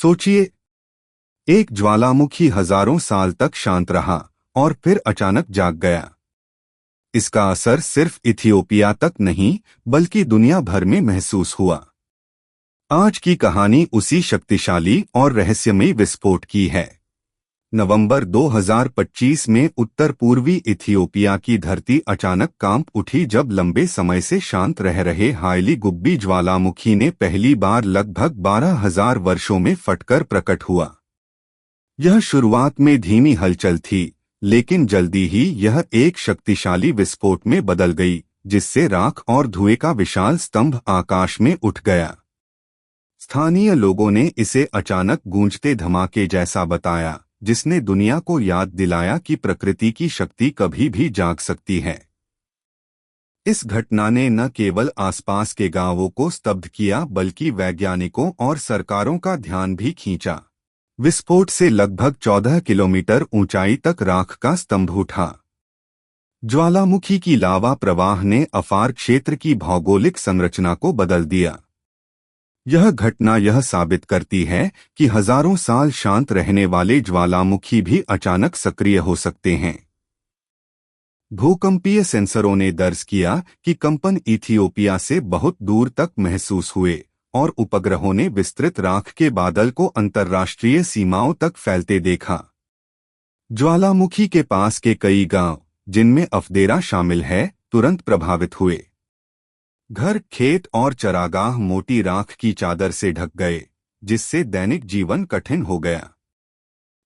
सोचिए, एक ज्वालामुखी हजारों साल तक शांत रहा और फिर अचानक जाग गया। इसका असर सिर्फ इथियोपिया तक नहीं बल्कि दुनिया भर में महसूस हुआ। आज की कहानी उसी शक्तिशाली और रहस्यमयी विस्फोट की है। नवंबर 2025 में उत्तर पूर्वी इथियोपिया की धरती अचानक कांप उठी जब लंबे समय से शांत रह रहे हाइली गुब्बी ज्वालामुखी ने पहली बार लगभग 12,000 वर्षों में फटकर प्रकट हुआ। यह शुरुआत में धीमी हलचल थी, लेकिन जल्दी ही यह एक शक्तिशाली विस्फोट में बदल गई, जिससे राख और धुएं का विशाल स्तंभ आकाश में उठ गया। स्थानीय लोगों ने इसे अचानक गूंजते धमाके जैसा बताया, जिसने दुनिया को याद दिलाया कि प्रकृति की शक्ति कभी भी जाग सकती है। इस घटना ने न केवल आसपास के गांवों को स्तब्ध किया बल्कि वैज्ञानिकों और सरकारों का ध्यान भी खींचा। विस्फोट से लगभग 14 किलोमीटर ऊंचाई तक राख का स्तंभ उठा। ज्वालामुखी की लावा प्रवाह ने अफार क्षेत्र की भौगोलिक संरचना को बदल दिया। यह घटना यह साबित करती है कि हजारों साल शांत रहने वाले ज्वालामुखी भी अचानक सक्रिय हो सकते हैं। भूकंपीय सेंसरों ने दर्ज किया कि कंपन इथियोपिया से बहुत दूर तक महसूस हुए और उपग्रहों ने विस्तृत राख के बादल को अंतर्राष्ट्रीय सीमाओं तक फैलते देखा। ज्वालामुखी के पास के कई गांव, जिनमें अफदेरा शामिल है, तुरंत प्रभावित हुए। घर, खेत और चरागाह मोटी राख की चादर से ढक गए, जिससे दैनिक जीवन कठिन हो गया।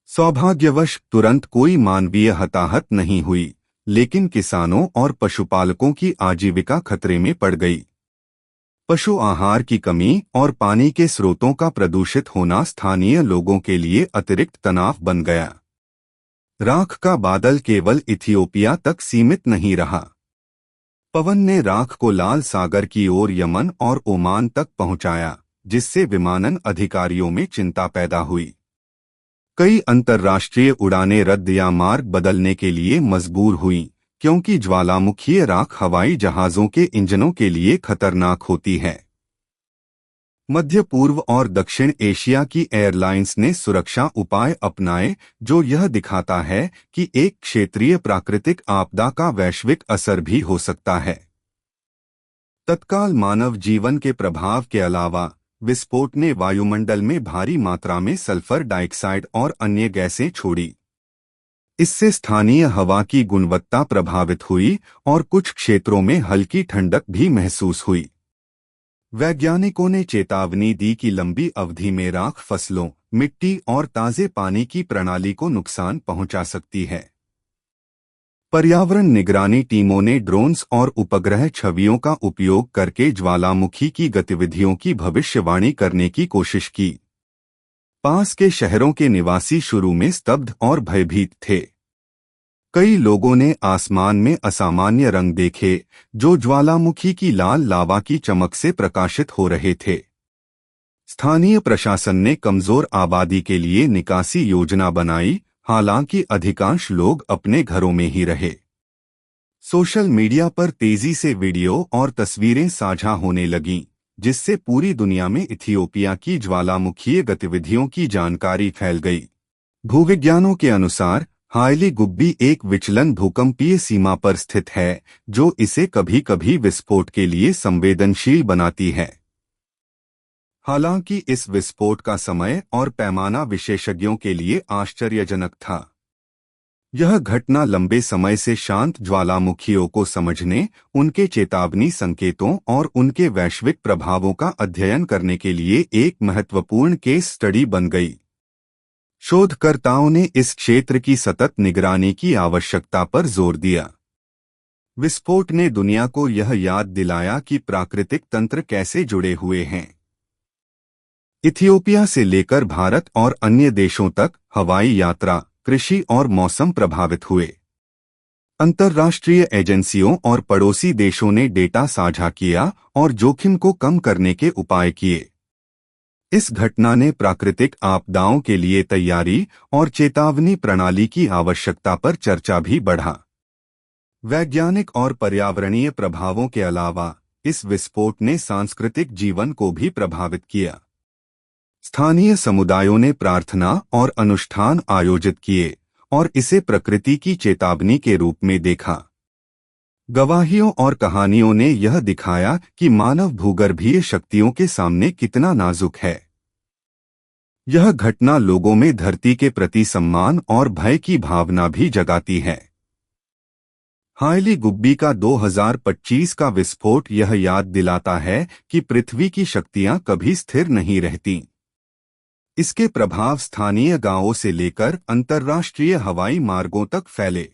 सौभाग्यवश तुरंत कोई मानवीय हताहत नहीं हुई, लेकिन किसानों और पशुपालकों की आजीविका खतरे में पड़ गई। पशु आहार की कमी और पानी के स्रोतों का प्रदूषित होना स्थानीय लोगों के लिए अतिरिक्त तनाव बन गया। राख का बादल केवल इथियोपिया तक सीमित नहीं रहा। पवन ने राख को लाल सागर की ओर यमन और ओमान तक पहुंचाया, जिससे विमानन अधिकारियों में चिंता पैदा हुई। कई अंतर्राष्ट्रीय उड़ानें रद्द या मार्ग बदलने के लिए मजबूर हुईं, क्योंकि ज्वालामुखीय राख हवाई जहाज़ों के इंजनों के लिए खतरनाक होती है। मध्य पूर्व और दक्षिण एशिया की एयरलाइंस ने सुरक्षा उपाय अपनाए, जो यह दिखाता है कि एक क्षेत्रीय प्राकृतिक आपदा का वैश्विक असर भी हो सकता है। तत्काल मानव जीवन के प्रभाव के अलावा विस्फोट ने वायुमंडल में भारी मात्रा में सल्फर डाइऑक्साइड और अन्य गैसें छोड़ी। इससे स्थानीय हवा की गुणवत्ता प्रभावित हुई और कुछ क्षेत्रों में हल्की ठंडक भी महसूस हुई। वैज्ञानिकों ने चेतावनी दी कि लंबी अवधि में राख फसलों, मिट्टी और ताजे पानी की प्रणाली को नुकसान पहुंचा सकती है। पर्यावरण निगरानी टीमों ने ड्रोन्स और उपग्रह छवियों का उपयोग करके ज्वालामुखी की गतिविधियों की भविष्यवाणी करने की कोशिश की। पास के शहरों के निवासी शुरू में स्तब्ध और भयभीत थे। कई लोगों ने आसमान में असामान्य रंग देखे, जो ज्वालामुखी की लाल लावा की चमक से प्रकाशित हो रहे थे। स्थानीय प्रशासन ने कमजोर आबादी के लिए निकासी योजना बनाई, हालांकि अधिकांश लोग अपने घरों में ही रहे। सोशल मीडिया पर तेजी से वीडियो और तस्वीरें साझा होने लगीं, जिससे पूरी दुनिया में इथियोपिया की ज्वालामुखीय गतिविधियों की जानकारी फैल गई। भूविज्ञानों के अनुसार हाइली गुब्बी एक विचलन भूकंपीय सीमा पर स्थित है, जो इसे कभी-कभी विस्फोट के लिए संवेदनशील बनाती है। हालांकि इस विस्फोट का समय और पैमाना विशेषज्ञों के लिए आश्चर्यजनक था। यह घटना लंबे समय से शांत ज्वालामुखियों को समझने, उनके चेतावनी संकेतों और उनके वैश्विक प्रभावों का अध्ययन करने के लिए एक महत्वपूर्ण केस स्टडी बन गई। शोधकर्ताओं ने इस क्षेत्र की सतत निगरानी की आवश्यकता पर जोर दिया। विस्फोट ने दुनिया को यह याद दिलाया कि प्राकृतिक तंत्र कैसे जुड़े हुए हैं। इथियोपिया से लेकर भारत और अन्य देशों तक हवाई यात्रा, कृषि और मौसम प्रभावित हुए। अंतर्राष्ट्रीय एजेंसियों और पड़ोसी देशों ने डेटा साझा किया और जोखिम को कम करने के उपाय किए। इस घटना ने प्राकृतिक आपदाओं के लिए तैयारी और चेतावनी प्रणाली की आवश्यकता पर चर्चा भी बढ़ा। वैज्ञानिक और पर्यावरणीय प्रभावों के अलावा इस विस्फोट ने सांस्कृतिक जीवन को भी प्रभावित किया। स्थानीय समुदायों ने प्रार्थना और अनुष्ठान आयोजित किए और इसे प्रकृति की चेतावनी के रूप में देखा। गवाहियों और कहानियों ने यह दिखाया कि मानव भूगर्भीय शक्तियों के सामने कितना नाजुक है। यह घटना लोगों में धरती के प्रति सम्मान और भय की भावना भी जगाती है। हाइली गुब्बी का 2025 का विस्फोट यह याद दिलाता है कि पृथ्वी की शक्तियां कभी स्थिर नहीं रहती। इसके प्रभाव स्थानीय गांवों से लेकर अंतर्राष्ट्रीय हवाई मार्गों तक फैले।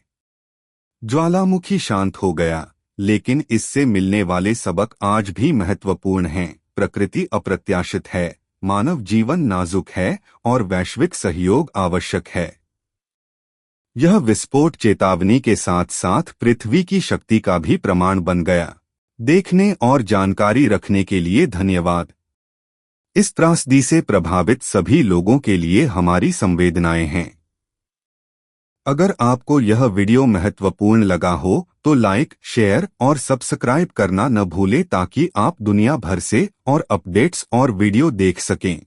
ज्वालामुखी शांत हो गया, लेकिन इससे मिलने वाले सबक आज भी महत्वपूर्ण हैं। प्रकृति अप्रत्याशित है, मानव जीवन नाजुक है और वैश्विक सहयोग आवश्यक है। यह विस्फोट चेतावनी के साथ साथ पृथ्वी की शक्ति का भी प्रमाण बन गया। देखने और जानकारी रखने के लिए धन्यवाद। इस त्रासदी से प्रभावित सभी लोगों के लिए हमारी संवेदनाएं हैं। अगर आपको यह वीडियो महत्वपूर्ण लगा हो तो लाइक, शेयर और सब्सक्राइब करना न भूलें ताकि आप दुनिया भर से और अपडेट्स और वीडियो देख सकें।